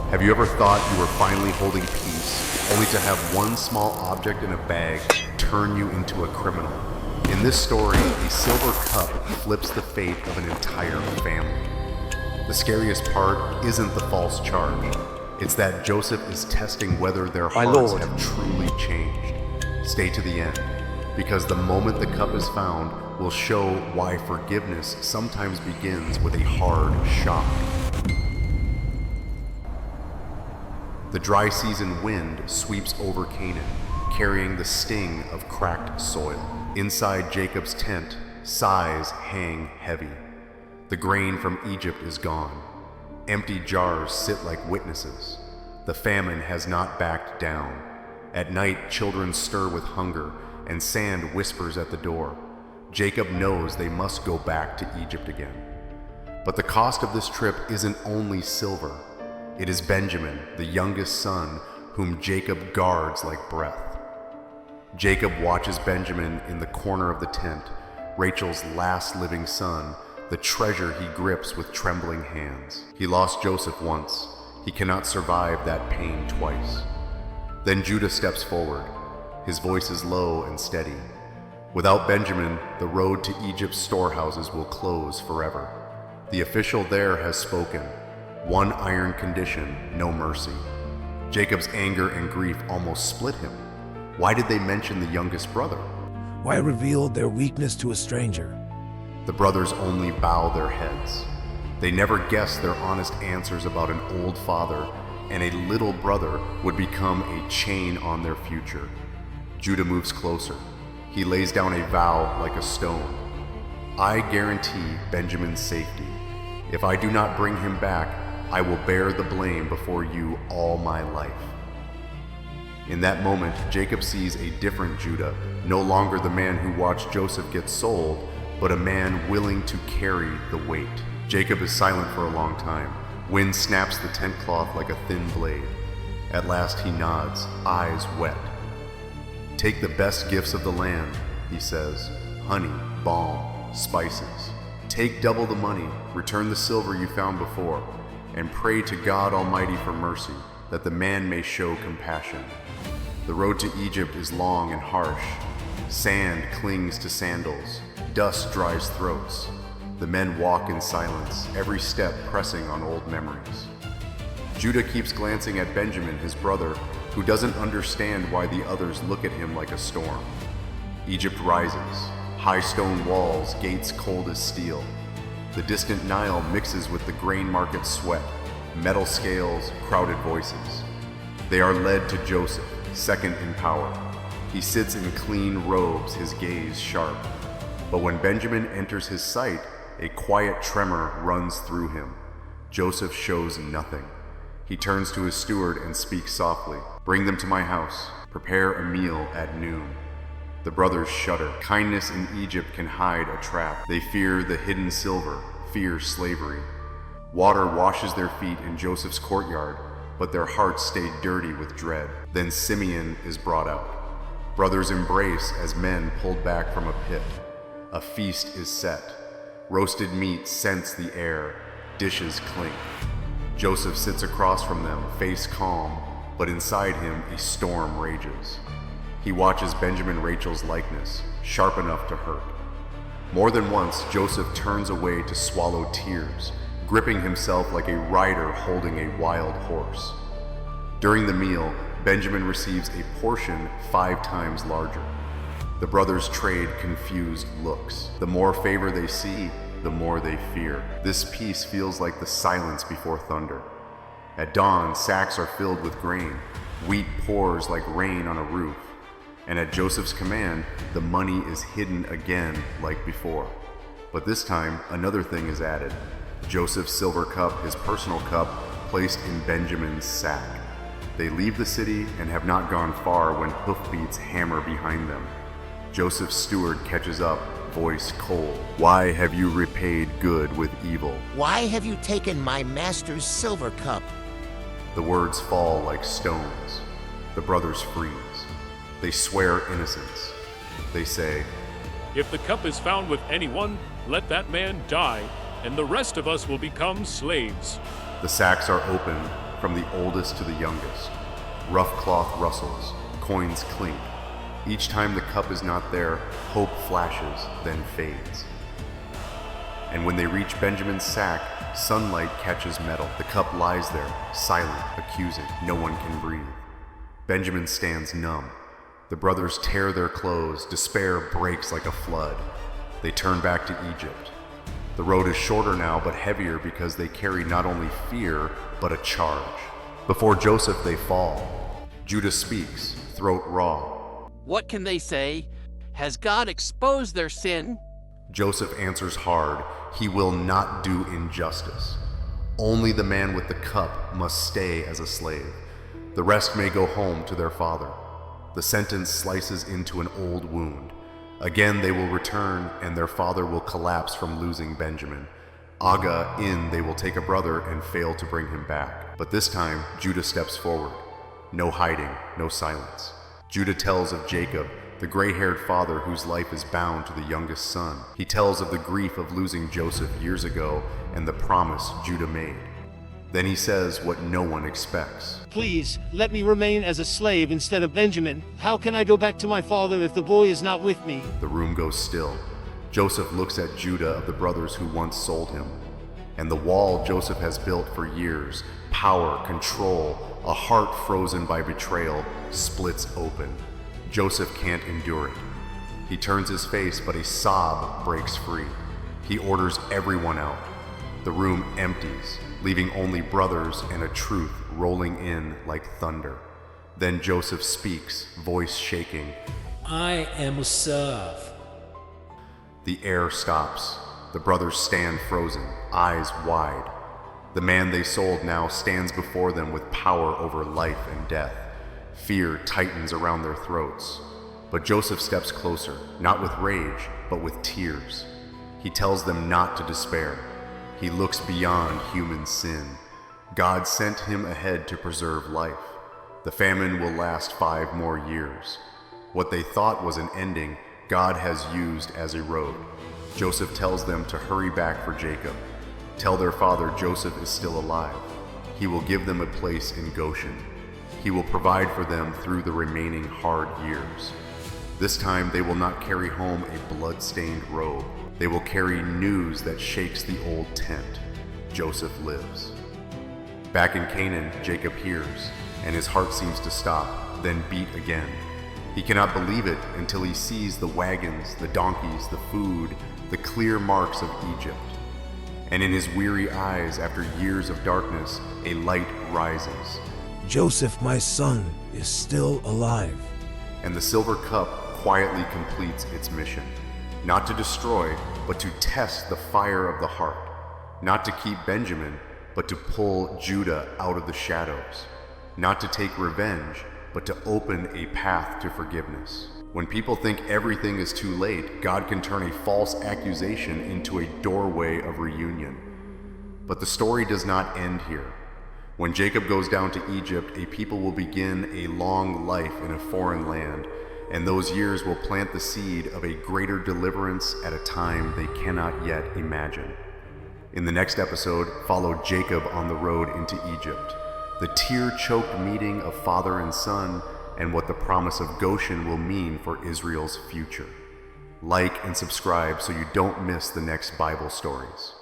Have you ever thought you were finally holding peace, only to have one small object in a bag turn you into a criminal? In this story, a silver cup flips the fate of an entire family. The scariest part isn't the false charge. It's that Joseph is testing whether their hearts have truly changed. Stay to the end, because the moment the cup is found will show why forgiveness sometimes begins with a hard shock. The dry season wind sweeps over Canaan, carrying the sting of cracked soil. Inside Jacob's tent, sighs hang heavy. The grain from Egypt is gone. Empty jars sit like witnesses. The famine has not backed down. At night, children stir with hunger, and sand whispers at the door. Jacob knows they must go back to Egypt again. But the cost of this trip isn't only silver. It is Benjamin, the youngest son, whom Jacob guards like breath. Jacob watches Benjamin in the corner of the tent, Rachel's last living son, the treasure he grips with trembling hands. He lost Joseph once. He cannot survive that pain twice. Then Judah steps forward. His voice is low and steady. Without Benjamin, the road to Egypt's storehouses will close forever. The official there has spoken. One iron condition, no mercy. Jacob's anger and grief almost split him. Why did they mention the youngest brother? Why reveal their weakness to a stranger? The brothers only bow their heads. They never guessed their honest answers about an old father and a little brother would become a chain on their future. Judah moves closer. He lays down a vow like a stone. I guarantee Benjamin's safety. If I do not bring him back, I will bear the blame before you all my life. In that moment, Jacob sees a different Judah, no longer the man who watched Joseph get sold, but a man willing to carry the weight. Jacob is silent for a long time. Wind snaps the tent cloth like a thin blade. At last he nods, eyes wet. Take the best gifts of the land, he says, honey, balm, spices. Take double the money, return the silver you found before, and pray to God Almighty for mercy, that the man may show compassion. The road to Egypt is long and harsh. Sand clings to sandals. Dust dries throats. The men walk in silence, every step pressing on old memories. Judah keeps glancing at Benjamin, his brother, who doesn't understand why the others look at him like a storm. Egypt rises, high stone walls, gates cold as steel. The distant Nile mixes with the grain market sweat, metal scales, crowded voices. They are led to Joseph, second in power. He sits in clean robes, his gaze sharp. But when Benjamin enters his sight, a quiet tremor runs through him. Joseph shows nothing. He turns to his steward and speaks softly. Bring them to my house. Prepare a meal at noon. The brothers shudder. Kindness in Egypt can hide a trap. They fear the hidden silver, fear slavery. Water washes their feet in Joseph's courtyard, but their hearts stay dirty with dread. Then Simeon is brought out. Brothers embrace as men pulled back from a pit. A feast is set. Roasted meat scents the air. Dishes clink. Joseph sits across from them, face calm, but inside him a storm rages. He watches Benjamin Rachel's likeness, sharp enough to hurt. More than once, Joseph turns away to swallow tears, gripping himself like a rider holding a wild horse. During the meal, Benjamin receives a portion 5 times larger. The brothers trade confused looks. The more favor they see, the more they fear. This peace feels like the silence before thunder. At dawn, sacks are filled with grain. Wheat pours like rain on a roof. And at Joseph's command, the money is hidden again like before. But this time, another thing is added. Joseph's silver cup, his personal cup, placed in Benjamin's sack. They leave the city and have not gone far when hoofbeats hammer behind them. Joseph's steward catches up, voice cold. Why have you repaid good with evil? Why have you taken my master's silver cup? The words fall like stones. The brothers freeze. They swear innocence. They say, If the cup is found with anyone, let that man die, and the rest of us will become slaves. The sacks are opened, from the oldest to the youngest. Rough cloth rustles, coins clink. Each time the cup is not there, hope flashes, then fades. And when they reach Benjamin's sack, sunlight catches metal. The cup lies there, silent, accusing. No one can breathe. Benjamin stands numb. The brothers tear their clothes. Despair breaks like a flood. They turn back to Egypt. The road is shorter now, but heavier because they carry not only fear, but a charge. Before Joseph, they fall. Judah speaks, throat raw. What can they say? Has God exposed their sin? Joseph answers hard, he will not do injustice. Only the man with the cup must stay as a slave. The rest may go home to their father. The sentence slices into an old wound. Again they will return, and their father will collapse from losing Benjamin. Aga in they will take a brother and fail to bring him back. But this time, Judah steps forward. No hiding, no silence. Judah tells of Jacob, the gray-haired father whose life is bound to the youngest son. He tells of the grief of losing Joseph years ago and the promise Judah made. Then he says what no one expects. Please, let me remain as a slave instead of Benjamin. How can I go back to my father if the boy is not with me? The room goes still. Joseph looks at Judah of the brothers who once sold him. And the wall Joseph has built for years, power, control, a heart frozen by betrayal, splits open. Joseph can't endure it. He turns his face, but a sob breaks free. He orders everyone out. The room empties, leaving only brothers and a truth rolling in like thunder. Then Joseph speaks, voice shaking. I am serve. The air stops. The brothers stand frozen, eyes wide. The man they sold now stands before them with power over life and death. Fear tightens around their throats. But Joseph steps closer, not with rage, but with tears. He tells them not to despair. He looks beyond human sin. God sent him ahead to preserve life. The famine will last 5 more years. What they thought was an ending, God has used as a road. Joseph tells them to hurry back for Jacob. Tell their father Joseph is still alive. He will give them a place in Goshen. He will provide for them through the remaining hard years. This time they will not carry home a blood-stained robe. They will carry news that shakes the old tent. Joseph lives. Back in Canaan, Jacob hears, and his heart seems to stop, then beat again. He cannot believe it until he sees the wagons, the donkeys, the food, the clear marks of Egypt. And in his weary eyes, after years of darkness, a light rises. Joseph, my son, is still alive. And the silver cup quietly completes its mission. Not to destroy, but to test the fire of the heart. Not to keep Benjamin, but to pull Judah out of the shadows. Not to take revenge, but to open a path to forgiveness. When people think everything is too late, God can turn a false accusation into a doorway of reunion. But the story does not end here. When Jacob goes down to Egypt, a people will begin a long life in a foreign land, and those years will plant the seed of a greater deliverance at a time they cannot yet imagine. In the next episode, follow Jacob on the road into Egypt, the tear-choked meeting of father and son, and what the promise of Goshen will mean for Israel's future. Like and subscribe so you don't miss the next Bible stories.